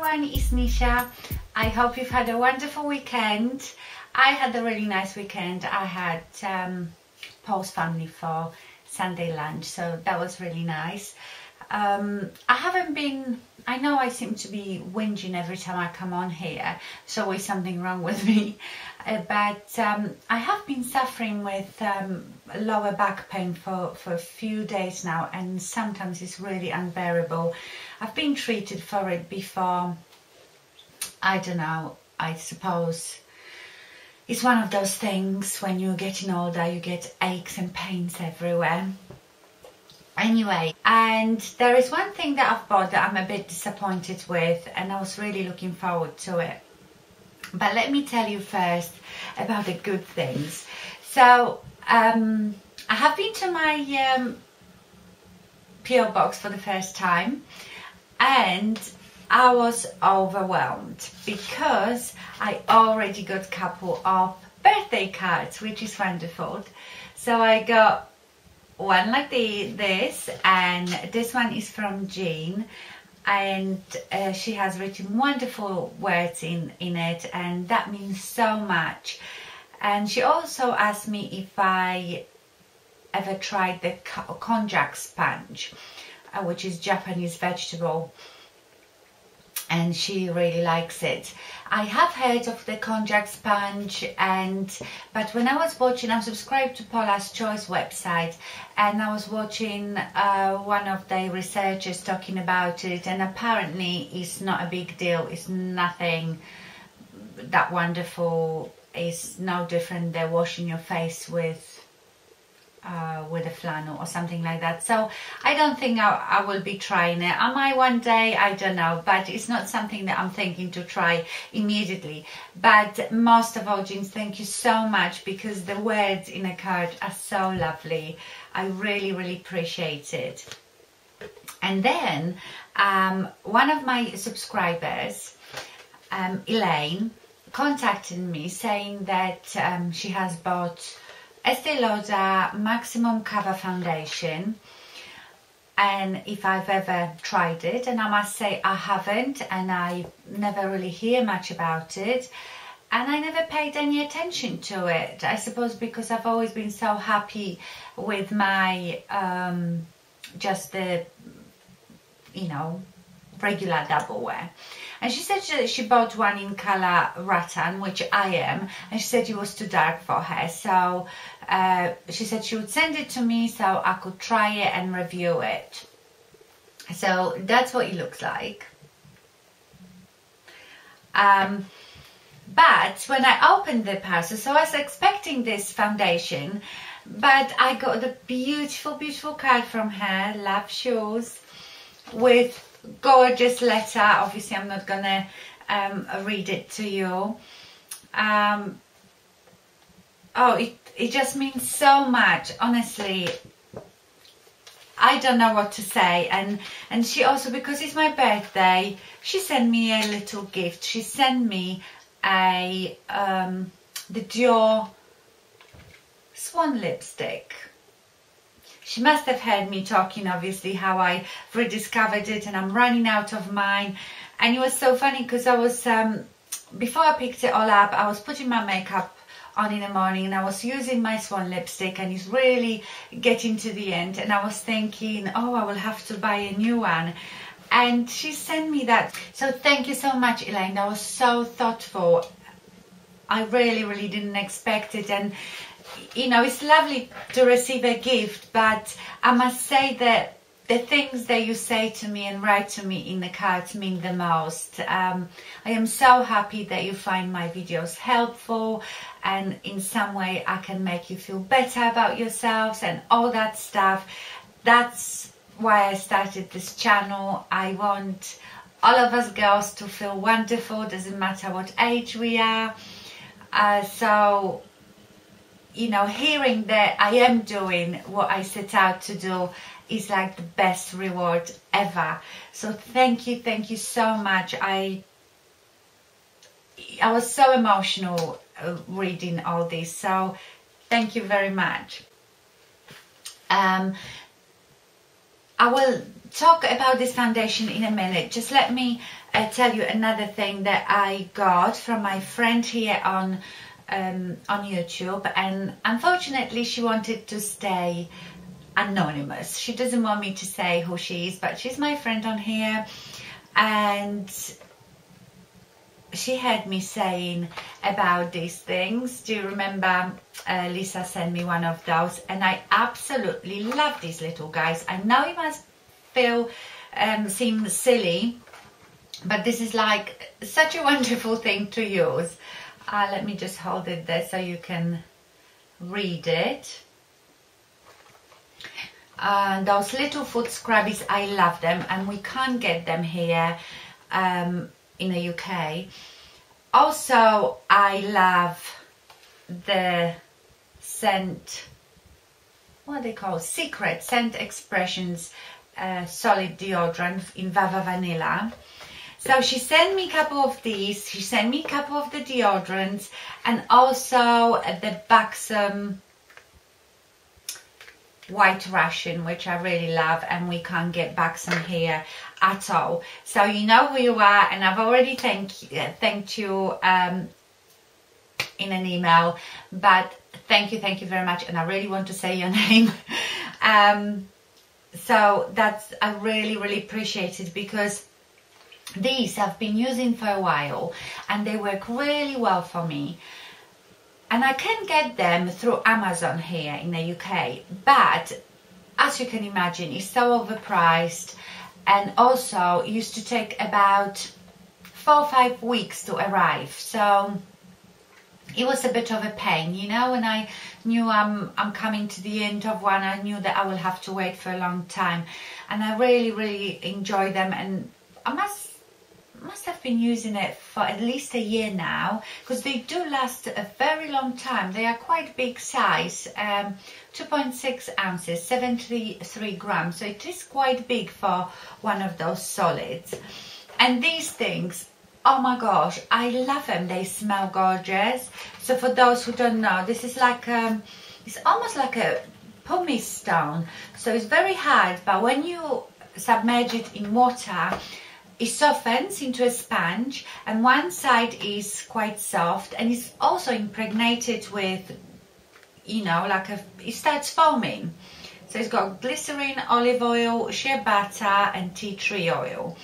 everyone, it's Nisha. I hope you've had a wonderful weekend. I had a really nice weekend. I had Paul's family for Sunday lunch, so that was really nice. I haven't been, I know I seem to be whinging every time I come on here. There's always something wrong with me. But I have been suffering with lower back pain for a few days now, and sometimes it's really unbearable. I've been treated for it before. I don't know, I suppose it's one of those things when you're getting older, you get aches and pains everywhere. Anyway, and there is one thing that I've bought that I'm a bit disappointed with, and I was really looking forward to it. But let me tell you first about the good things. So I have been to my PO box for the first time, and I was overwhelmed because I already got a couple of birthday cards, which is wonderful. So I got one like this, and this one is from Jean, and she has written wonderful words in it, and that means so much. And she also asked me if I ever tried the konjac sponge, which is Japanese vegetable, and she really likes it. I have heard of the konjac sponge, but when I was watching, I'm subscribed to Paula's Choice website, and I was watching one of the researchers talking about it, and apparently it's not a big deal. It's nothing that wonderful. It's no different than washing your face with a flannel or something like that. So I don't think I will be trying it. I might one day, I don't know, but it's not something that I'm thinking to try immediately. But most of all, Jean, thank you so much, because the words in a card are so lovely. I really, really appreciate it. And then one of my subscribers, Elaine, contacted me saying that she has bought Estee Lauder Maximum Cover Foundation, and if I've ever tried it, and I must say I haven't, and I never really hear much about it, and I never paid any attention to it. I suppose because I've always been so happy with my just the, you know, regular double wear. And she said that she bought one in colour Rattan, which I am, and she said it was too dark for her. So she said she would send it to me so I could try it and review it. So that's what it looks like. But when I opened the parcel, so I was expecting this foundation, but I got a beautiful, beautiful card from her, Love Shoes, with gorgeous letter. Obviously I'm not gonna read it to you. Oh, it just means so much, honestly. I don't know what to say. And she also, because it's my birthday, she sent me a little gift. She sent me a the Dior Swan lipstick. She must have heard me talking, obviously, how I rediscovered it, and I'm running out of mine. And it was so funny because I was, before I picked it all up, I was putting my makeup on in the morning, and I was using my Swan lipstick, and it's really getting to the end, and I was thinking, oh, I will have to buy a new one. And she sent me that. So thank you so much, Elaine. That was so thoughtful. I really, really didn't expect it. And you know, it's lovely to receive a gift, but I must say that the things that you say to me and write to me in the cards mean the most. I am so happy that you find my videos helpful, and in some way I can make you feel better about yourselves and all that stuff. That's why I started this channel. I want all of us girls to feel wonderful, doesn't matter what age we are. So you know, hearing that I am doing what I set out to do is like the best reward ever. So thank you so much. I was so emotional reading all this, so thank you very much. I will talk about this foundation in a minute. Just let me tell you another thing that I got from my friend here on YouTube, and unfortunately she wanted to stay anonymous. She doesn't want me to say who she is, but she's my friend on here, and she heard me saying about these things. Do you remember Lisa sent me one of those, and I absolutely love these little guys. I know it must seem silly, but this is like such a wonderful thing to use. Let me just hold it there so you can read it. Those little foot scrubbies, I love them, and we can't get them here in the UK. Also, I love the scent, what they call Secret Scent Expressions solid deodorant in Vava Vanilla. So she sent me a couple of these, she sent me a couple of the deodorants, and also the Maximum White Russian, which I really love, and we can't get Maximum here at all. So you know who you are, and I've already thanked you in an email, but thank you very much, and I really want to say your name. So that's, I really appreciate it, because these I've been using for a while and they work really well for me. And I can get them through Amazon here in the UK, but as you can imagine, it's so overpriced, and also it used to take about 4 or 5 weeks to arrive. So it was a bit of a pain, you know. When I knew I'm coming to the end of one, I knew that I will have to wait for a long time, and I really enjoy them, and I must have been using it for at least a year now, because they do last a very long time. They are quite big size, 2.6 ounces, 73 grams, so it is quite big for one of those solids. And these things, oh my gosh, I love them. They smell gorgeous. So for those who don't know, this is like it's almost like a pumice stone, so it's very hard, but when you submerge it in water, it softens into a sponge, and one side is quite soft, and it's also impregnated with, you know, like it starts foaming. So it's got glycerin, olive oil, shea butter and tea tree oil.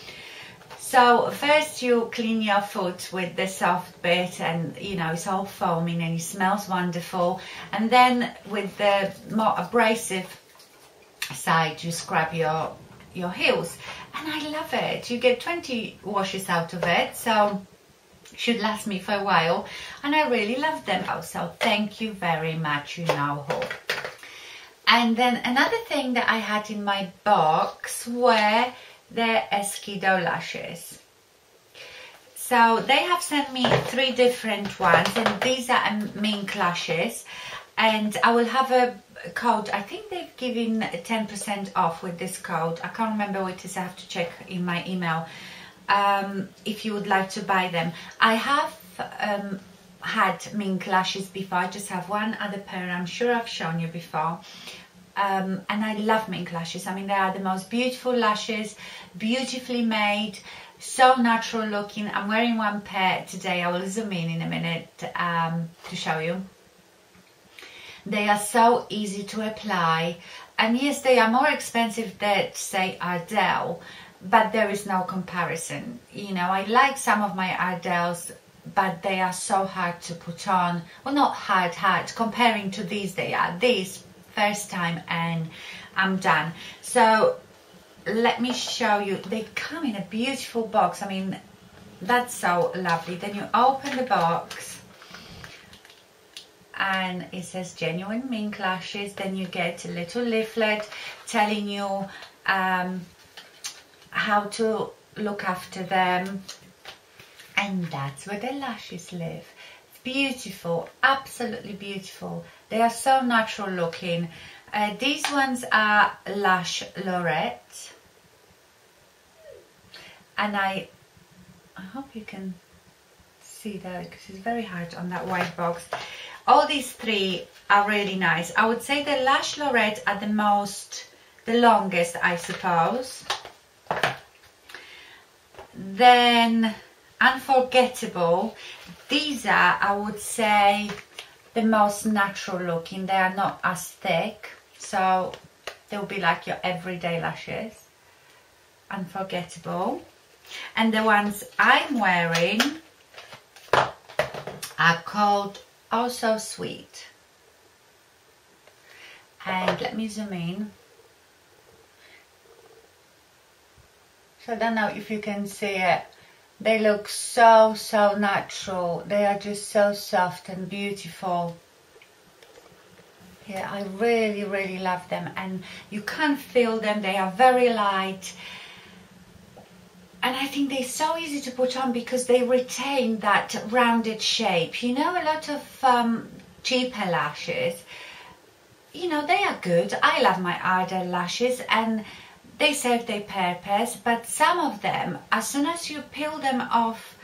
So first you clean your foot with the soft bit, and you know, it's all foaming and it smells wonderful, and then with the more abrasive side you scrub your heels, and I love it. You get 20 washes out of it, so it should last me for a while, and I really love them. So thank you very much, you know who. And then another thing that I had in my box were the Esqido lashes. So they have sent me 3 different ones, and these are Mink lashes, and I will have a code. I think they've given 10% off with this code. I can't remember what it is. I have to check in my email if you would like to buy them. I have had Mink lashes before. I just have one other pair. I'm sure I've shown you before. And I love Mink lashes. I mean, they are the most beautiful lashes, beautifully made, so natural looking. I'm wearing one pair today. I will zoom in a minute to show you. They are so easy to apply, and yes, they are more expensive than, say, Ardell, but there is no comparison. You know, I like some of my Ardells, but they are so hard to put on. Well, not hard, comparing to these, they are. These, first time and I'm done. So let me show you. They come in a beautiful box. I mean, that's so lovely. Then you open the box, and it says genuine Mink lashes. Then you get a little leaflet telling you how to look after them, and that's where the lashes live. It's beautiful, absolutely beautiful. They are so natural looking. These ones are Lash Lorette, and I hope you can see that, because it's very hard on that white box. All these 3 are really nice. I would say the Lash Lorette are the longest, I suppose. Then Unforgettable. These are, I would say, the most natural looking. They are not as thick, so they'll be like your everyday lashes. Unforgettable. And the ones I'm wearing are called Oh So Sweet. And let me zoom in. So I don't know if you can see it. They look so natural. They are just so soft and beautiful. Yeah, I really love them, and you can't feel them. They are very light, and I think they're so easy to put on because they retain that rounded shape. You know, a lot of cheaper lashes, you know, they are good. I love my Ardell lashes and they serve their purpose, but some of them, as soon as you peel them off,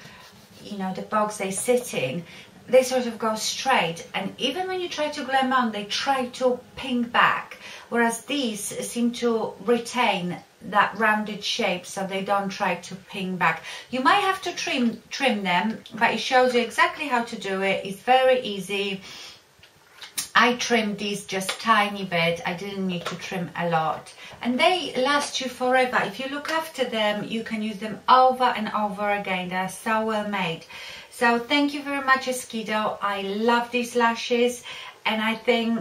you know, the box they sit in, they sort of go straight, and even when you try to glue them on, they try to ping back, whereas these seem to retain that rounded shape, so they don't try to ping back. You might have to trim them, but it shows you exactly how to do it. It's very easy. I trimmed these just tiny bit. I didn't need to trim a lot, and they last you forever. If you look after them, you can use them over and over again. They're so well made. So thank you very much, Esqido. I love these lashes, and I think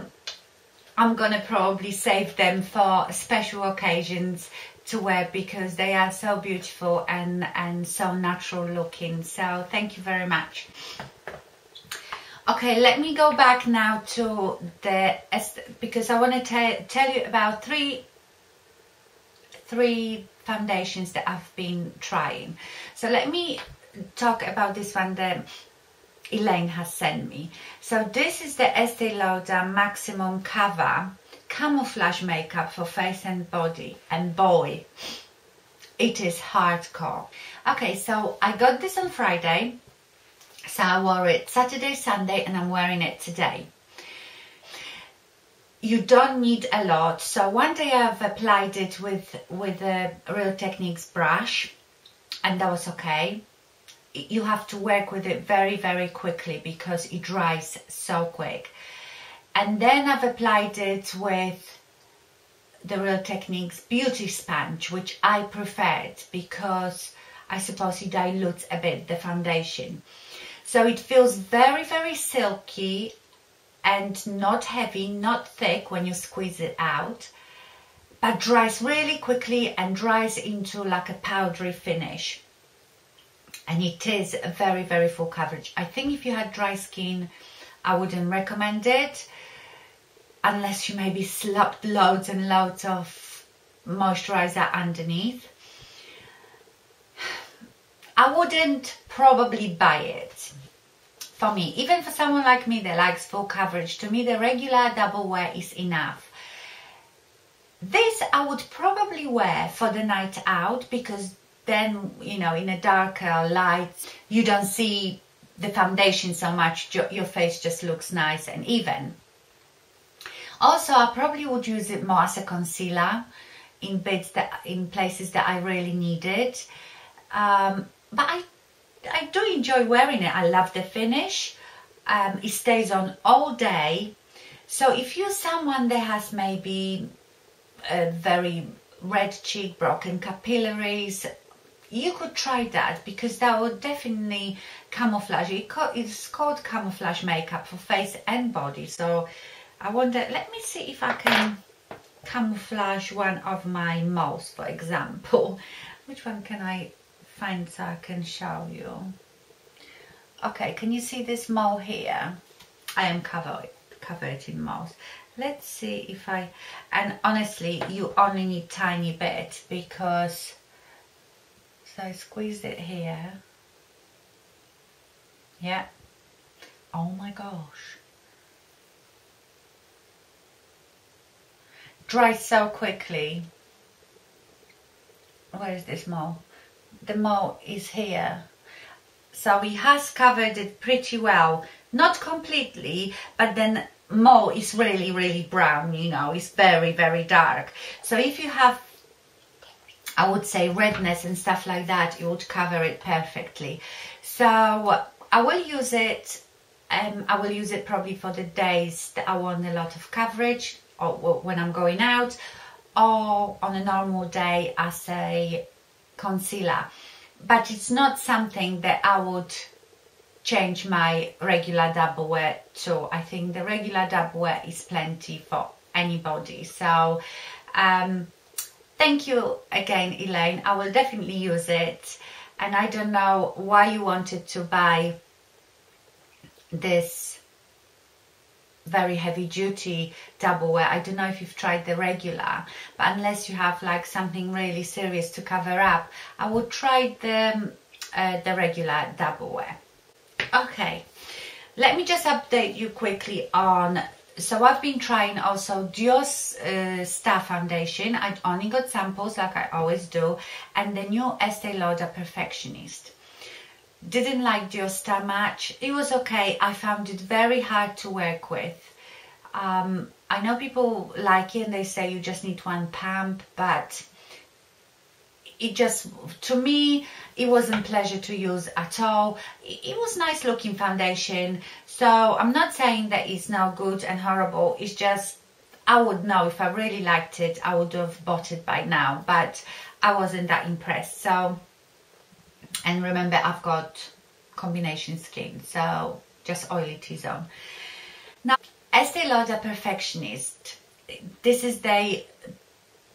I'm gonna probably save them for special occasions to wear because they are so beautiful and so natural looking. So thank you very much. Okay, let me go back now to the, because I want to tell you about three foundations that I've been trying. So let me talk about this one that Elaine has sent me. So this is the Estee Lauder Maximum Cover Camouflage Makeup for face and body, and boy, it is hardcore. Okay, so I got this on Friday. So I wore it Saturday, Sunday, and I'm wearing it today. You don't need a lot. So one day I've applied it with a Real Techniques brush, and that was okay. You have to work with it very quickly because it dries so quick. And then I've applied it with the Real Techniques Beauty Sponge, which I preferred because I suppose it dilutes a bit the foundation. So it feels very silky and not heavy, not thick when you squeeze it out, but dries really quickly and dries into like a powdery finish. And it is very full coverage. I think if you had dry skin, I wouldn't recommend it unless you maybe slapped loads and loads of moisturizer underneath. I wouldn't probably buy it. For me, even for someone like me that likes full coverage, to me the regular double wear is enough. This I would probably wear for the night out because then, you know, in a darker light, you don't see the foundation so much. Your face just looks nice and even. Also, I probably would use it more as a concealer in places that I really need it. But I do enjoy wearing it. I love the finish. It stays on all day. So if you're someone that has maybe a very red cheek, broken capillaries, you could try that because that would definitely camouflage. It's called camouflage makeup for face and body. So I wonder, let me see if I can camouflage one of my mouths, for example. Which one can I find so I can show you? Okay, can you see this mole here? I am covered in moles. Let's see if I, and honestly you only need tiny bit because, so I squeeze it here. Yeah. Oh my gosh. Dries so quickly. Where is this mole? The mole is here. So he has covered it pretty well. Not completely, but then mole is really brown, you know, it's very dark. So if you have I would say redness and stuff like that, it would cover it perfectly. So I will use it. I will use it probably for the days that I want a lot of coverage, or when I'm going out, or on a normal day as a concealer. But it's not something that I would change my regular double wear to. I think the regular double wear is plenty for anybody. So thank you again, Elaine. I will definitely use it. And I don't know why you wanted to buy this very heavy duty double wear. I don't know if you've tried the regular, but unless you have like something really serious to cover up, I would try the regular double wear. Okay, let me just update you quickly on, so I've been trying also Dior's Star Foundation. I only got samples like I always do, and the new Estee Lauder Perfectionist. Didn't like Dior Star much. It was okay. I found it very hard to work with. I know people like it and they say you just need one pump, but it just, to me, it wasn't pleasure to use at all. It was nice looking foundation, so I'm not saying that it's no good and horrible. It's just, I would know if I really liked it, I would have bought it by now, but I wasn't that impressed. So, and remember, I've got combination skin, so just oily T-zone. Now, Estee Lauder Perfectionist, this is the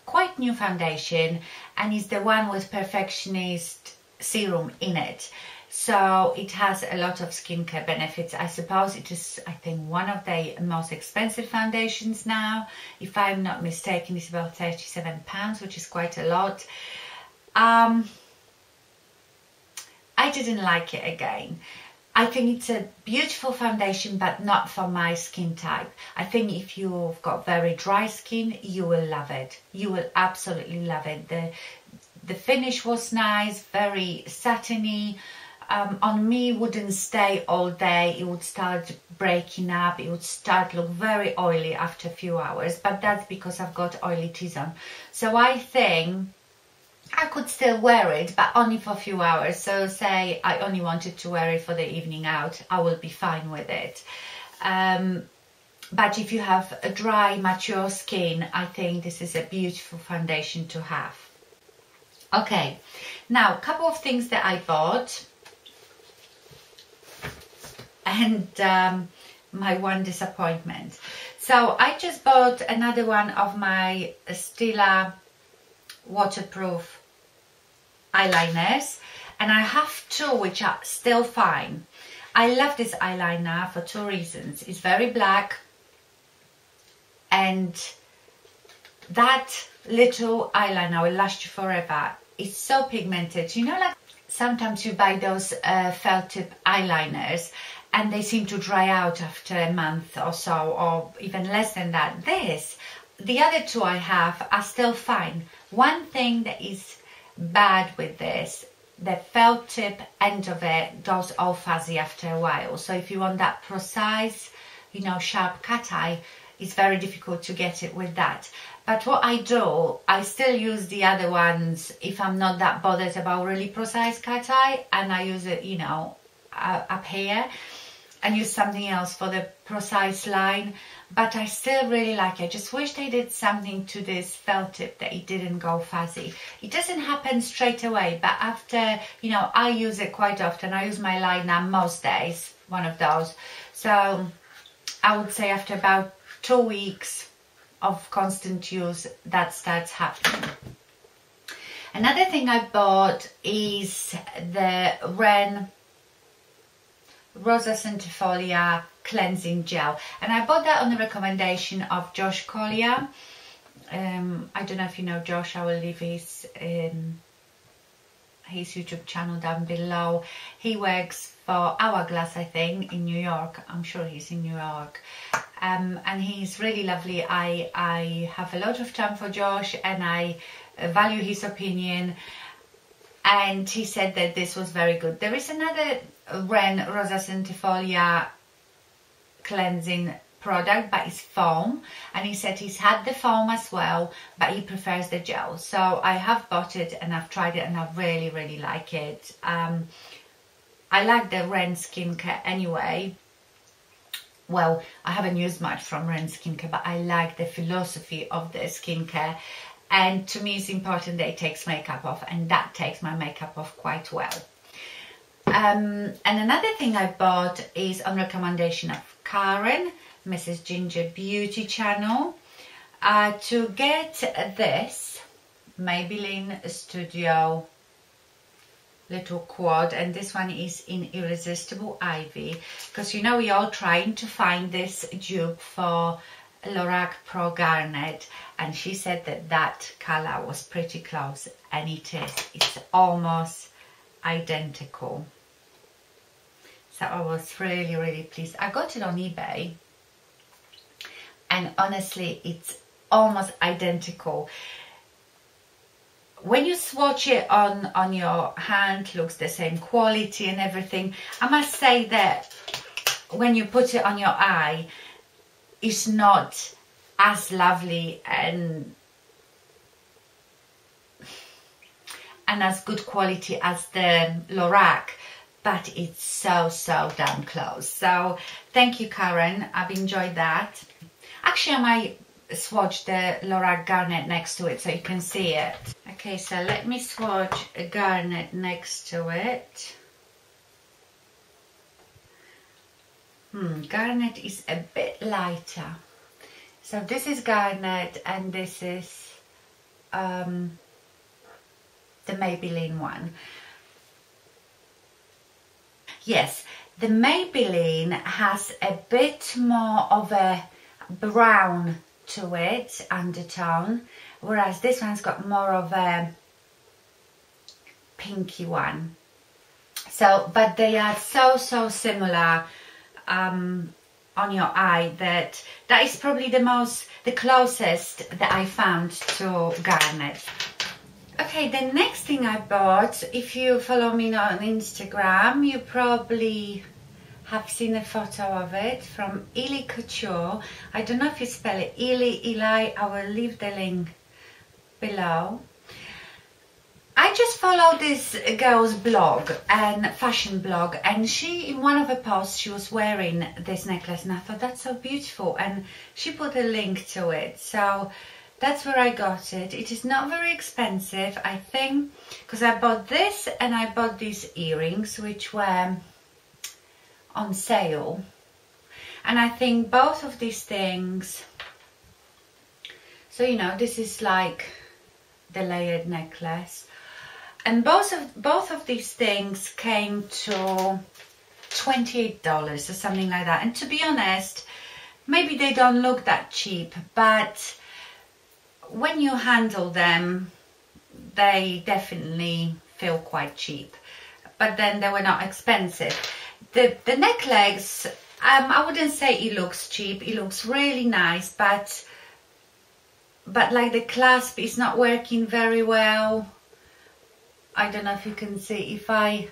quite new foundation, and it's the one with Perfectionist serum in it. So it has a lot of skincare benefits. I suppose it is, I think, one of the most expensive foundations now. If I'm not mistaken, it's about £37, which is quite a lot. I didn't like it again. I think it's a beautiful foundation, but not for my skin type. I think if you've got very dry skin, you will love it. You will absolutely love it. The finish was nice, very satiny. On me, wouldn't stay all day. It would start breaking up. It would start look very oily after a few hours, but that's because I've got oily T-zone. So I think I could still wear it, but only for a few hours. So say I only wanted to wear it for the evening out, I will be fine with it. But if you have a dry, mature skin, I think this is a beautiful foundation to have. Okay, now a couple of things that I bought, and my one disappointment. So I just bought another one of my Stila waterproof eyeliners, and I have two which are still fine. I love this eyeliner for two reasons. It's very black, and that little eyeliner will last you forever. It's so pigmented. You know, like sometimes you buy those felt tip eyeliners and they seem to dry out after a month or so, or even less than that. The other two I have are still fine. One thing that is bad with this, the felt tip end of it goes all fuzzy after a while. So if you want that precise, you know, sharp cat eye, it's very difficult to get it with that. But what I do, I still use the other ones if I'm not that bothered about really precise cat eye, and I use it, you know, up here, and use something else for the precise line. But I still really like it. I just wish they did something to this felt tip that it didn't go fuzzy. It doesn't happen straight away, but after, you know, I use it quite often. I use my liner most days, one of those. So I would say after about 2 weeks of constant use, that starts happening. Another thing I bought is the Rosa Centifolia cleansing gel, and I bought that on the recommendation of Josh Collier. I don't know if you know Josh. I will leave his YouTube channel down below. He works for Hourglass, I think, in New York. I'm sure he's in New York, and he's really lovely. I have a lot of time for Josh, and I value his opinion, and he said that this was very good. There is another Rosa Centifolia cleansing product, but it's foam, and he said he's had the foam as well, but he prefers the gel. So I have bought it and I've tried it and I really like it. I like the Ren skincare anyway. Well, I haven't used much from Ren skincare, but I like the philosophy of their skincare, and to me it's important that it takes makeup off, and that takes my makeup off quite well. And another thing I bought is on recommendation of Karen, Mrs. Ginger Beauty channel, to get this Maybelline Studio little quad, and this one is in Irresistible Ivy, because you know we're all trying to find this dupe for Lorac Pro Garnet, and she said that that color was pretty close, and it is. It's almost identical. So I was really pleased. I got it on eBay, and honestly it's almost identical. When you swatch it on your hand, looks the same quality and everything. I must say that when you put it on your eye, it's not as lovely and as good quality as the Lorac, but it's so damn close. So thank you, Karen, I've enjoyed that. Actually, I might swatch the Lorac Garnet next to it so you can see it. Okay, so let me swatch a Garnet next to it. Garnet is a bit lighter. So this is Garnet and this is the Maybelline one. Yes, the Maybelline has a bit more of a brown to it, undertone, whereas this one's got more of a pinky one. So, but they are so similar on your eye that is probably the closest that I found to Garnet. Okay, the next thing I bought, if you follow me on Instagram, you probably have seen a photo of it, from ILY Couture. I don't know if you spell it ILY. I will leave the link below. I just followed this girl's blog and fashion blog, and she, in one of her posts, she was wearing this necklace, and I thought that's so beautiful, and she put a link to it. So that's where I got it. It is not very expensive, I think, because I bought this and I bought these earrings, which were on sale, and I think both of these things, so you know, this is like the layered necklace, and both of these things came to $28 or something like that. And to be honest, maybe they don't look that cheap, but when you handle them, they definitely feel quite cheap. But then they were not expensive. The necklace, I wouldn't say it looks cheap. It looks really nice, but like the clasp is not working very well. I don't know if you can see. If I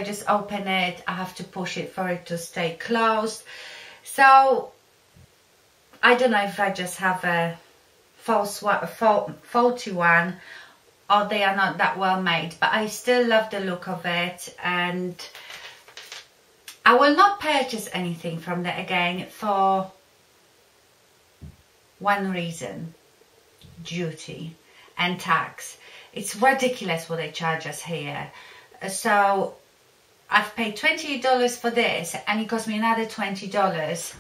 just open it, I have to push it for it to stay closed. So I don't know if I just have a faulty one, or they are not that well made, but I still love the look of it, and I will not purchase anything from there again for one reason: duty and tax. It's ridiculous what they charge us here. So I've paid $28 for this, and it cost me another $20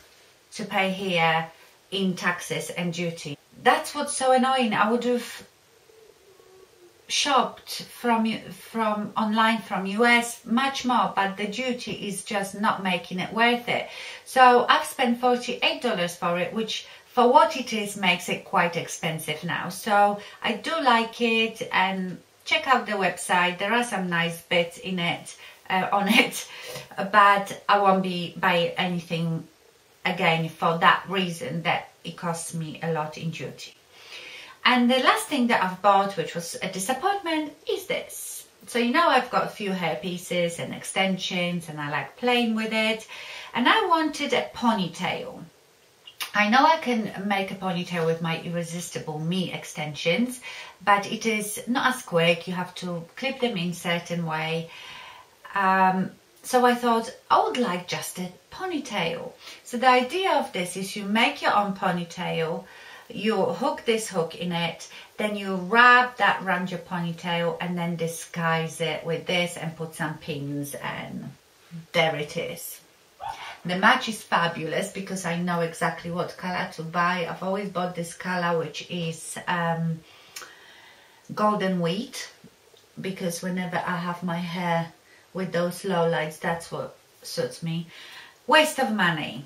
to pay here in taxes and duty. That's what's so annoying. I would have shopped from online from US much more, but the duty is just not making it worth it. So I've spent $48 for it, which for what it is makes it quite expensive now. So I do like it, and check out the website. There are some nice bits in it on it, but I won't be buying anything again for that reason, that it costs me a lot in duty. And the last thing that I've bought, which was a disappointment, is this. So you know I've got a few hair pieces and extensions and I like playing with it, and I wanted a ponytail. I know I can make a ponytail with my Irresistible Me extensions, but it is not as quick. You have to clip them in a certain way. So I thought I would like just a ponytail. So the idea of this is you make your own ponytail, you hook this hook in it, then you wrap that around your ponytail and then disguise it with this and put some pins, and there it is. The match is fabulous because I know exactly what colour to buy. I've always bought this colour, which is golden wheat, because whenever I have my hair with those low lights, that's what suits me. Waste of money.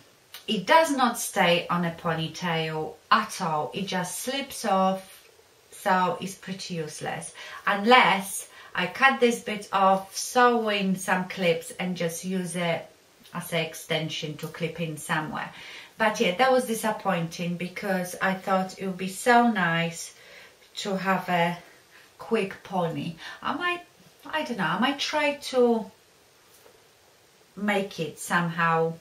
It does not stay on a ponytail at all. It just slips off, so it's pretty useless. Unless I cut this bit off, sew in some clips and just use it as an extension to clip in somewhere. But yeah, that was disappointing because I thought it would be so nice to have a quick pony. I don't know, I might try to make it somehow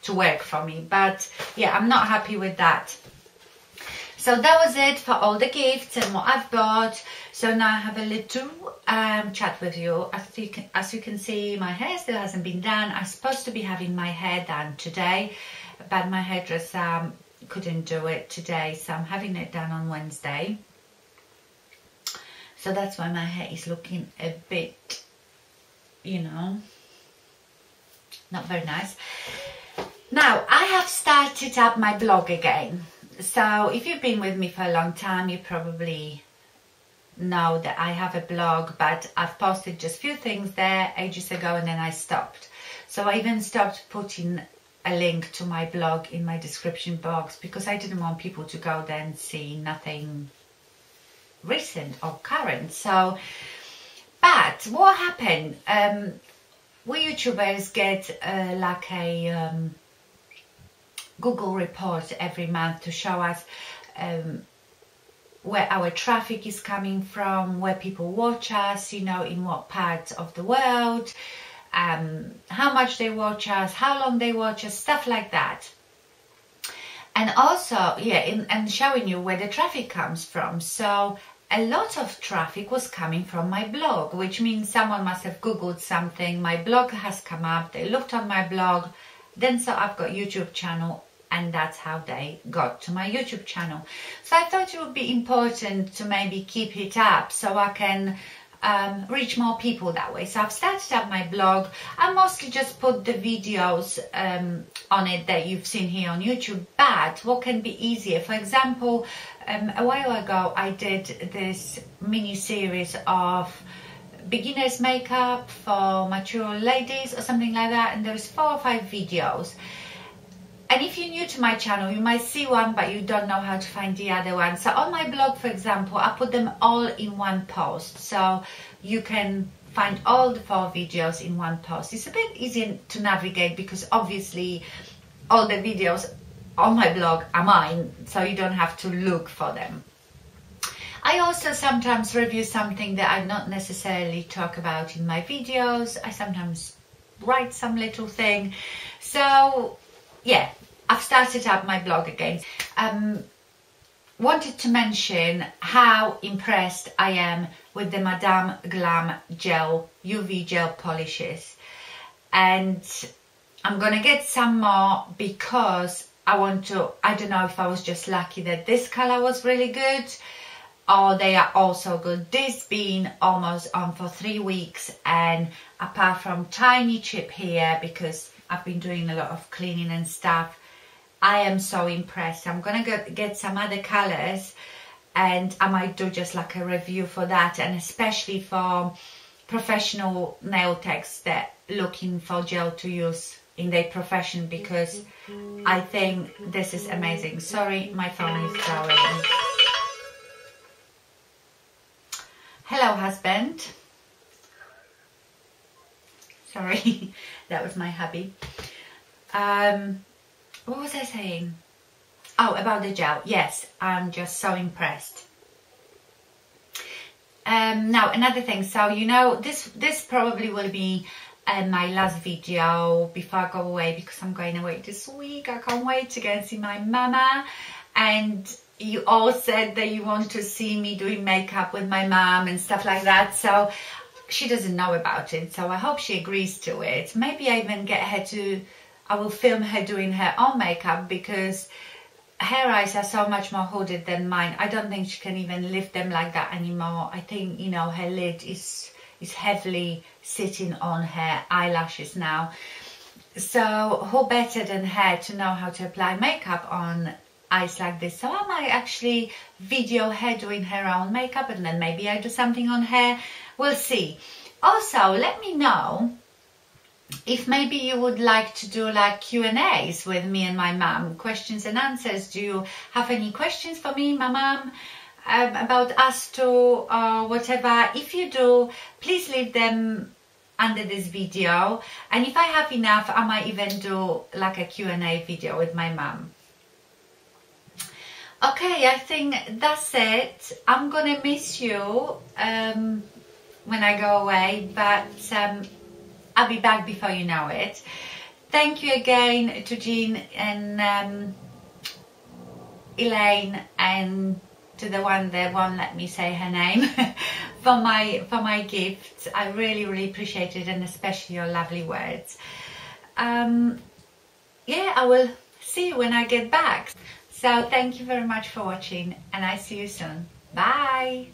to work for me, but yeah, I'm not happy with that. So that was it for all the gifts and what I've bought. So now I have a little chat with you. As you can see, my hair still hasn't been done. I'm supposed to be having my hair done today, but my hairdresser couldn't do it today, so I'm having it done on Wednesday. So that's why my hair is looking a bit, you know, not very nice. Now, I have started up my blog again. So if you've been with me for a long time, you probably know that I have a blog, but I've posted just a few things there ages ago and then I stopped. So I even stopped putting a link to my blog in my description box because I didn't want people to go there and see nothing recent or current. So, but what happened? We YouTubers get like a Google report every month to show us where our traffic is coming from, where people watch us, you know, in what parts of the world, how much they watch us, how long they watch us, stuff like that. And also, yeah, and showing you where the traffic comes from. So a lot of traffic was coming from my blog, which means someone must have Googled something, my blog has come up, they looked on my blog, then so I've got YouTube channel, and that's how they got to my YouTube channel. So I thought it would be important to maybe keep it up so I can reach more people that way. So I've started up my blog. I mostly just put the videos on it that you've seen here on YouTube, but what can be easier? For example, a while ago I did this mini series of beginners makeup for mature ladies or something like that, and there's 4 or 5 videos. And if you're new to my channel, you might see one, but you don't know how to find the other one. So on my blog, for example, I put them all in one post. So you can find all the 4 videos in one post. It's a bit easier to navigate because obviously all the videos on my blog are mine, so you don't have to look for them. I also sometimes review something that I don't necessarily talk about in my videos. I sometimes write some little thing. So yeah, I've started up my blog again. Wanted to mention how impressed I am with the Madame Glam gel, UV gel polishes. And I'm gonna get some more because I want to, I don't know if I was just lucky that this color was really good or they are also good. This being almost on for 3 weeks, and apart from tiny chip here because I've been doing a lot of cleaning and stuff, I am so impressed. I'm gonna get some other colors and I might do just like a review for that, and especially for professional nail techs that looking for gel to use in their profession, because I think this is amazing. Sorry, my phone is going. Hello, husband. Sorry, that was my hubby. What was I saying? Oh, about the gel. Yes, I'm just so impressed. Now another thing, so you know, this probably will be my last video before I go away, because I'm going away this week. I can't wait to go and see my mama. And you all said that you want to see me doing makeup with my mom and stuff like that, so she doesn't know about it, so I hope she agrees to it. Maybe I even get her to, I will film her doing her own makeup, because her eyes are so much more hooded than mine. I don't think she can even lift them like that anymore. I think, you know, her lid is heavily sitting on her eyelashes now. So who better than her to know how to apply makeup on eyes like this? So I might actually video her doing her own makeup, and then maybe I do something on her. We'll see. Also, let me know if maybe you would like to do like Q&As with me and my mum, questions and answers. Do you have any questions for me, my mum, about us two or whatever? If you do, please leave them under this video, and if I have enough, I might even do like a Q&A video with my mum. Okay, I think that's it. I'm gonna miss you when I go away, but I'll be back before you know it. Thank you again to Jean and Elaine, and to the one that won't let me say her name for my gifts. I really appreciate it, and especially your lovely words. Yeah, I will see you when I get back. So thank you very much for watching, and I see you soon. Bye.